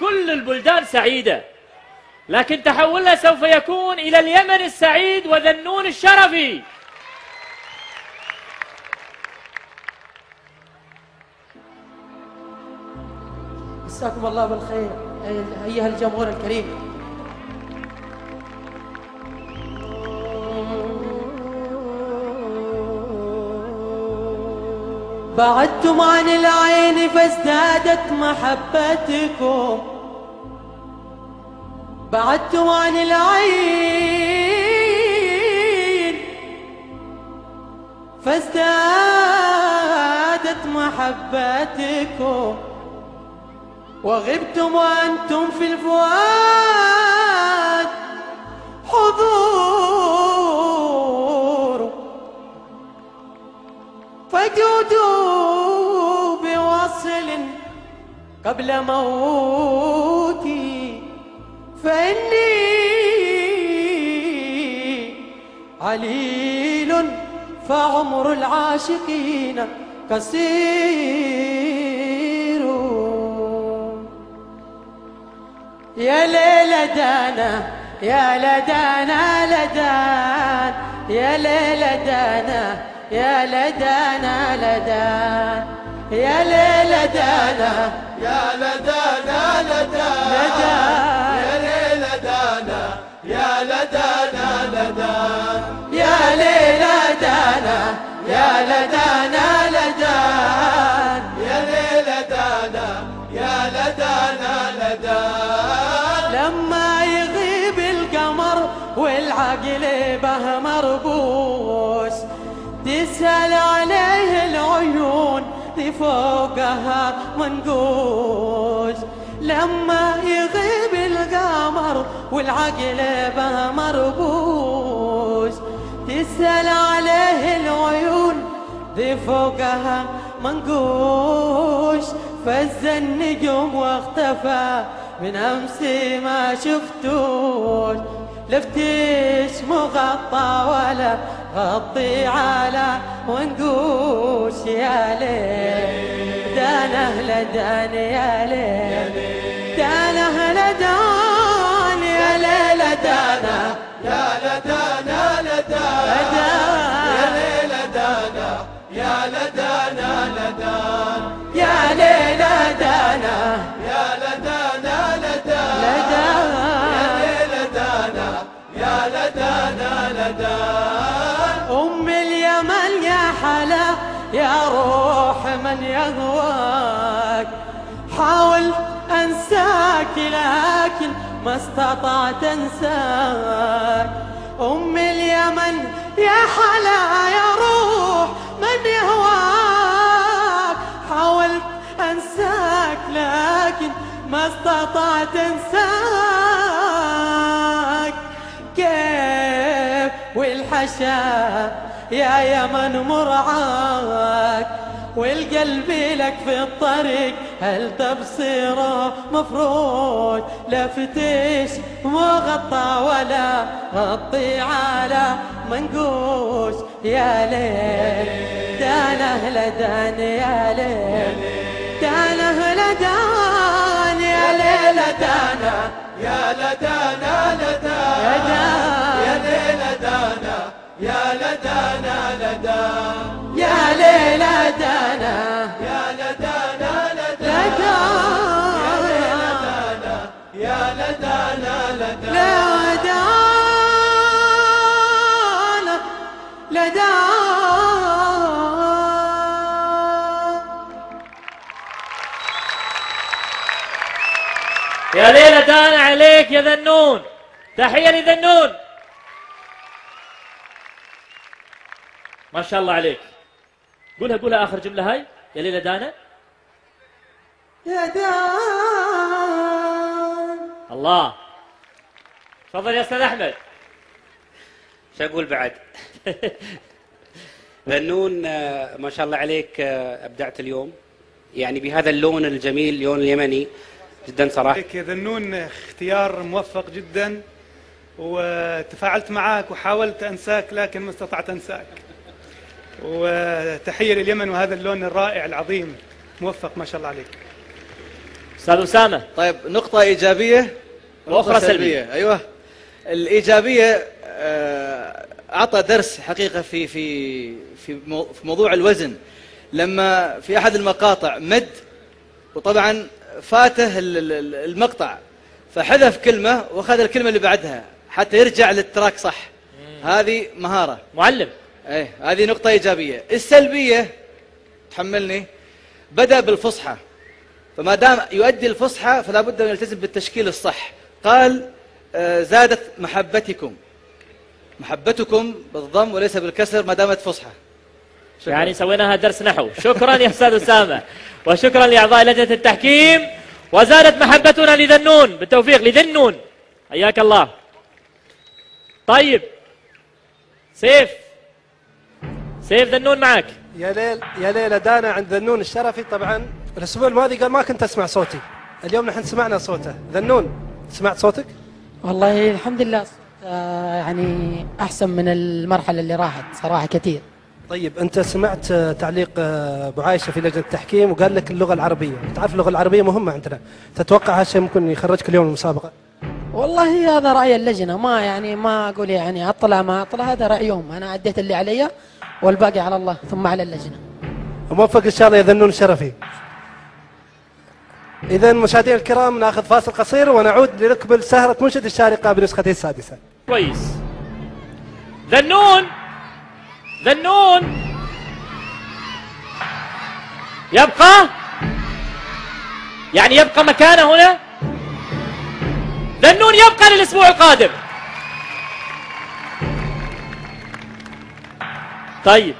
كل البلدان سعيدة، لكن تحولها سوف يكون إلى اليمن السعيد وذنون الشرفي. مساكم الله بالخير أيها الجمهور الكريم. بعدتم عن العين فازدادت محبتكم، بعدتم عن العين فازدادت محبتكم، وغبتم وأنتم في الفؤاد حضور، فجودوا بوصل قبل موتي، فإني عليل فعمر العاشقين قصير. يا ليلى دانا يا لدانا لدان، يا ليلى دانا يا لدانا لدان، يا ليلى دانا يا لدانا لدان، يا ليلى دانا يا لدانا لدان، يا ليلى دانا يا لدانا لدان، يا ليلى دانا يا لدانا لدان. لما يغيب القمر والعقل به مربوس، تسأل عليه العيون دي فوقها منقوش. لما يغيب القمر والعقل به مربوش، تسأل عليه العيون دي فوقها منقوش. فز النجوم واختفى من أمسي ما شفتوش، لفتش مغطى ولا غطي على ونقوش. يا ليل دانه لدان، يا ليل دانه لدان، يا ليل دانه يا لدانا لدان، يا ليلى دانا يا لدانا لدان، يا ليل دانه يا لدانا لدان، لدان، يا ليلى دانا يا لدانا لدان. أم اليمن يا حلا يا روح من يهواك، حاول أنساك لكن ما استطعت أنساك. أم اليمن يا حلا يا روح من يهواك، حاولت أنساك لكن ما استطعت أنساك. كيف والحشا يا يمن مرعاك، والقلب لك في الطريق هل تبصيره مفروض. لا فتش مغطى ولا غطي على منقوش. يا ليل دانه لدان، يا ليل دانه لدان، يا ليل دانا يا لدانا لدان، يا ليلى دانا يا لدانا لدان، يا ليل دانا يا لدانا لدان، لدان، يا لدانا لدان. لدان لدان. يا ليلى دان عليك يا ذنون، تحية لذنون، ما شاء الله عليك. قولها قولها آخر جملة هاي، يا ليلى دانا يا دان. الله. تفضل يا أستاذ أحمد. شو أقول بعد؟ ذنون ما شاء الله عليك، أبدعت اليوم يعني بهذا اللون الجميل، اللون اليمني جدا صراحة. يا ذنون اختيار موفق جدا، وتفاعلت معك وحاولت أنساك لكن ما استطعت أنساك. وتحية لليمن وهذا اللون الرائع العظيم، موفق ما شاء الله عليك. أستاذ أسامة. طيب نقطة إيجابية وأخرى سلبية. أيوة. الإيجابية أعطى درس حقيقة في موضوع الوزن، لما في أحد المقاطع مد وطبعا فاته المقطع فحذف كلمة وأخذ الكلمة اللي بعدها حتى يرجع للتراك صح. هذه مهارة معلم. ايه، هذه نقطة إيجابية. السلبية تحملني، بدأ بالفصحى، فما دام يؤدي الفصحى فلا بد أن يلتزم بالتشكيل الصح. قال زادت محبتكم بالضم وليس بالكسر ما دامت فصحى. يعني سويناها درس نحو. شكرا يا أستاذ أسامة، وشكرا لأعضاء لجنة التحكيم، وزادت محبتنا لذنون. بالتوفيق لذنون، حياك الله. طيب سيف ذنون معك. يا ليلى دانا عند ذنون الشرفي. طبعا الأسبوع الماضي قال ما كنت أسمع صوتي، اليوم نحن سمعنا صوته. ذنون سمعت صوتك؟ والله الحمد لله يعني أحسن من المرحلة اللي راحت صراحة كثير. طيب أنت سمعت تعليق أبو عايشة في لجنة التحكيم وقال لك اللغة العربية، تعرف اللغة العربية مهمة عندنا، تتوقع هالشيء ممكن يخرجك اليوم المسابقة؟ والله هذا رأي اللجنة، ما أقول يعني أطلع ما أطلع، هذا رأيهم. أنا أديت اللي علي والباقي على الله ثم على اللجنة. موفق إن شاء الله يا ذنون الشرفي. إذا مشاهدينا الكرام ناخذ فاصل قصير ونعود لنكمل سهرة منشد الشارقة بنسخته السادسة. كويس. ذنون يبقى، يعني يبقى مكانه هنا. ذنون يبقى للأسبوع القادم. طيب